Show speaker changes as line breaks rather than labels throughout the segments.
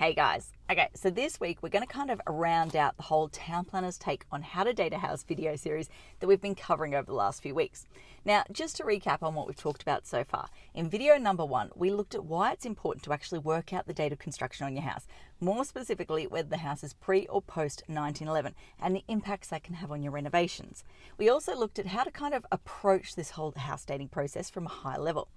Hey guys. Okay, so this week we're going to kind of round out the whole Town Planner's take on how to date a house video series that we've been covering over the last few weeks. Now, just to recap on what we've talked about so far, in video number 1, we looked at why it's important to actually work out the date of construction on your house, more specifically whether the house is pre or post 1911 and the impacts that can have on your renovations. We also looked at how to kind of approach this whole house dating process from a high level.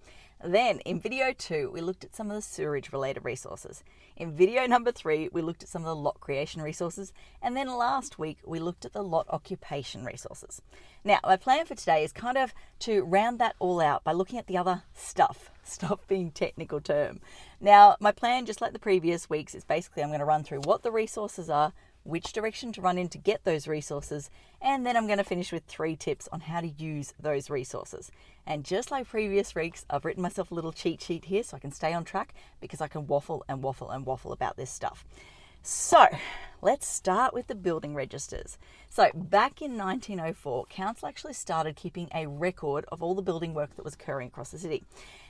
Then, in video 2, we looked at some of the sewerage-related resources. In video number 3, we looked at some of the lot creation resources. And then last week, we looked at the lot occupation resources. Now, my plan for today is kind of to round that all out by looking at the other stuff being technical term. Now, my plan, just like the previous weeks, is basically I'm going to run through what the resources are, which direction to run in to get those resources, and then I'm going to finish with 3 tips on how to use those resources. And just like previous weeks, I've written myself a little cheat sheet here so I can stay on track because I can waffle about this stuff. So let's start with the building registers. So back in 1904, council actually started keeping a record of all the building work that was occurring across the city.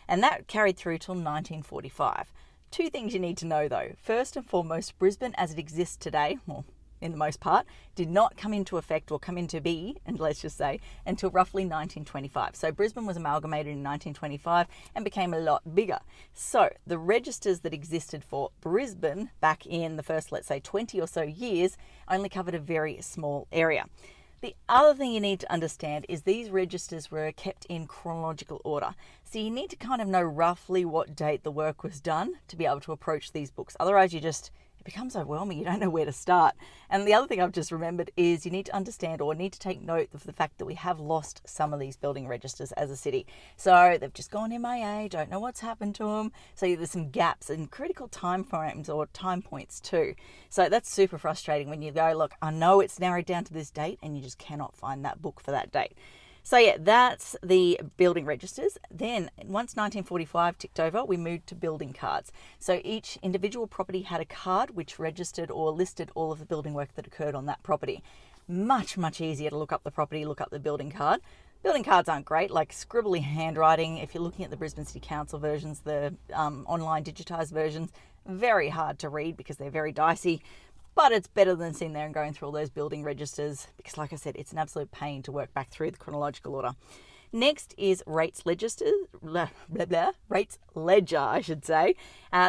And that carried through till 1945. 2 things you need to know though. First and foremost, Brisbane as it exists today, well, in the most part, did not come into effect or come into be, and let's just say, until roughly 1925. So Brisbane was amalgamated in 1925 and became a lot bigger. So the registers that existed for Brisbane back in the first, let's say, 20 or so years only covered a very small area. The other thing you need to understand is these registers were kept in chronological order. So you need to kind of know roughly what date the work was done to be able to approach these books. Otherwise, it becomes overwhelming. You don't know where to start. And the other thing I've just remembered is you need to understand or need to take note of the fact that we have lost some of these building registers as a city. So they've just gone MIA, don't know what's happened to them. So there's some gaps in critical time frames or time points too. So that's super frustrating when you go, look, I know it's narrowed down to this date and you just cannot find that book for that date. So yeah, that's the building registers. Then once 1945 ticked over, we moved to building cards. So each individual property had a card which registered or listed all of the building work that occurred on that property. Much, much easier to look up the property, look up the building card. Building cards aren't great, like scribbly handwriting. If you're looking at the Brisbane City Council versions, the online digitised versions, very hard to read because they're very dicey. But it's better than sitting there and going through all those building registers because, like I said, it's an absolute pain to work back through the chronological order. Next is rates ledger, I should say.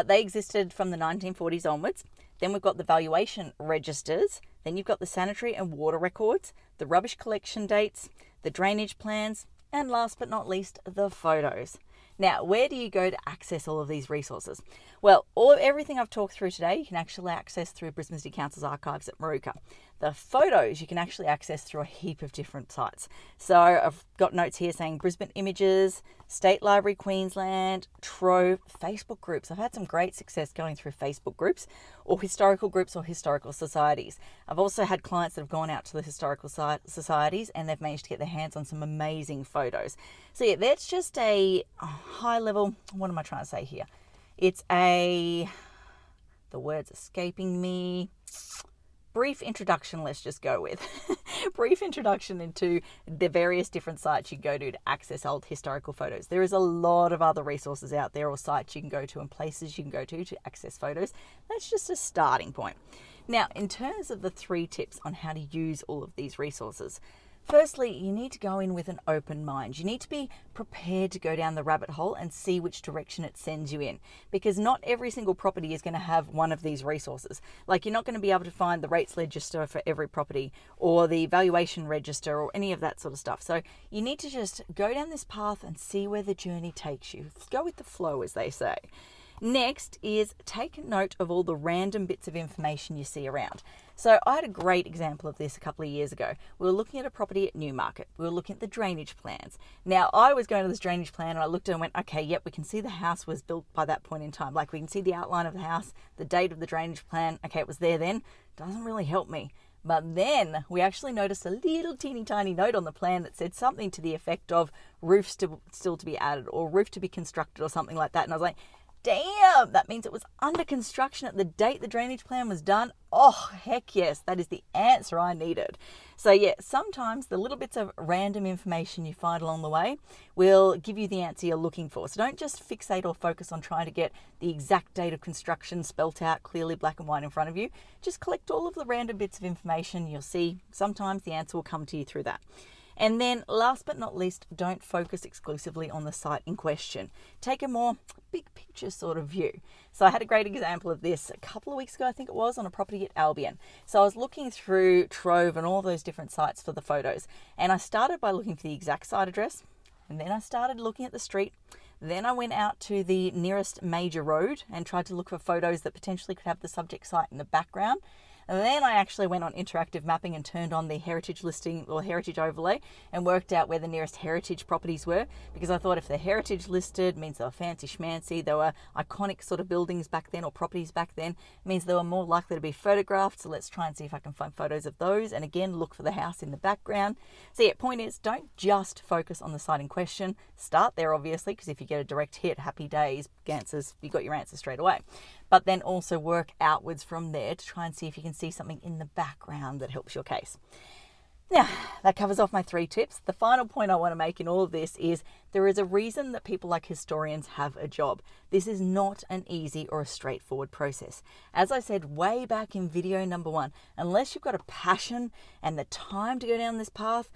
They existed from the 1940s onwards. Then we've got the valuation registers. Then you've got the sanitary and water records, the rubbish collection dates, the drainage plans, and last but not least, the photos. Now, where do you go to access all of these resources? Well, everything I've talked through today, you can actually access through Brisbane City Council's archives at Maruka. The photos you can actually access through a heap of different sites. So I've got notes here saying Brisbane Images, State Library Queensland, Trove, Facebook groups. I've had some great success going through Facebook groups or historical societies. I've also had clients that have gone out to the historical societies and they've managed to get their hands on some amazing photos. So yeah, that's just a high level, what am I trying to say here? The word's escaping me. Brief introduction, let's just go with. Brief introduction into the various different sites you go to access old historical photos. There is a lot of other resources out there or sites you can go to and places you can go to access photos. That's just a starting point. Now, in terms of the 3 tips on how to use all of these resources, firstly, you need to go in with an open mind. You need to be prepared to go down the rabbit hole and see which direction it sends you in, because not every single property is going to have one of these resources. Like, you're not going to be able to find the rates register for every property or the valuation register or any of that sort of stuff. So you need to just go down this path and see where the journey takes you. Go with the flow, as they say. Next is take note of all the random bits of information you see around. So I had a great example of this a couple of years ago. We were looking at a property at Newmarket. We were looking at the drainage plans. Now, I was going to this drainage plan and I looked at it and went, okay, yep, we can see the house was built by that point in time. Like, we can see the outline of the house, the date of the drainage plan. Okay, it was there then. Doesn't really help me. But then we actually noticed a little teeny tiny note on the plan that said something to the effect of roof still to be added or roof to be constructed or something like that. And I was like, damn, that means it was under construction at the date the drainage plan was done. Oh, heck yes, that is the answer I needed. So yeah, sometimes the little bits of random information you find along the way will give you the answer you're looking for. So don't just fixate or focus on trying to get the exact date of construction spelt out clearly black and white in front of you. Just collect all of the random bits of information. You'll see sometimes the answer will come to you through that. And then last but not least, don't focus exclusively on the site in question. Take a more big picture sort of view. So I had a great example of this a couple of weeks ago, I think it was, on a property at Albion. So I was looking through Trove and all those different sites for the photos. And I started by looking for the exact site address. And then I started looking at the street. Then I went out to the nearest major road and tried to look for photos that potentially could have the subject site in the background. And then I actually went on interactive mapping and turned on the heritage listing or heritage overlay and worked out where the nearest heritage properties were, because I thought if they're heritage listed means they were fancy schmancy, they were iconic sort of buildings back then or properties back then, means they were more likely to be photographed. So let's try and see if I can find photos of those, and again look for the house in the background. So yeah, point is, don't just focus on the site in question. Start there obviously, because if you get a direct hit, happy days, answers, you got your answer straight away. But then also work outwards from there to try and see if you can see something in the background that helps your case. Now, that covers off my 3 tips. The final point I want to make in all of this is there is a reason that people like historians have a job. This is not an easy or a straightforward process. As I said way back in video number 1, unless you've got a passion and the time to go down this path,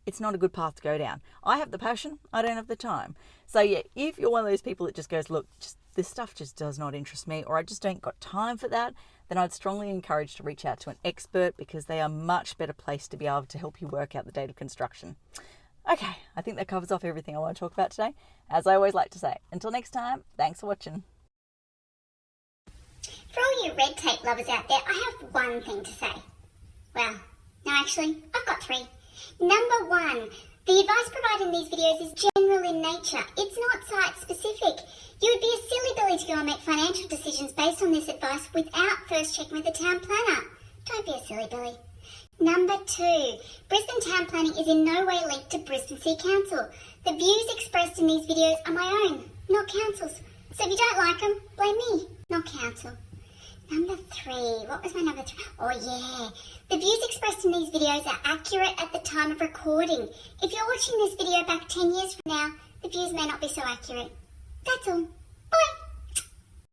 it's not a good path to go down. I have the passion, I don't have the time. So yeah, if you're one of those people that just goes, look, this stuff just does not interest me, or I just don't got time for that, then I'd strongly encourage to reach out to an expert, because they are much better placed to be able to help you work out the date of construction. Okay, I think that covers off everything I want to talk about today. As I always like to say, until next time, thanks for watching.
For all you red tape lovers out there, I have one thing to say. Well, no, actually, I've got 3. Number 1, the advice provided in these videos is general in nature. It's not site-specific. You would be a silly Billy to go and make financial decisions based on this advice without first checking with the town planner. Don't be a silly Billy. Number 2, Brisbane town planning is in no way linked to Brisbane City Council. The views expressed in these videos are my own, not council's. So if you don't like them, blame me, not council. Number 3, what was my number 3? Oh yeah, the views expressed in these videos are accurate at the time of recording. If you're watching this video back 10 years from now, the views may not be so accurate. That's all. Bye.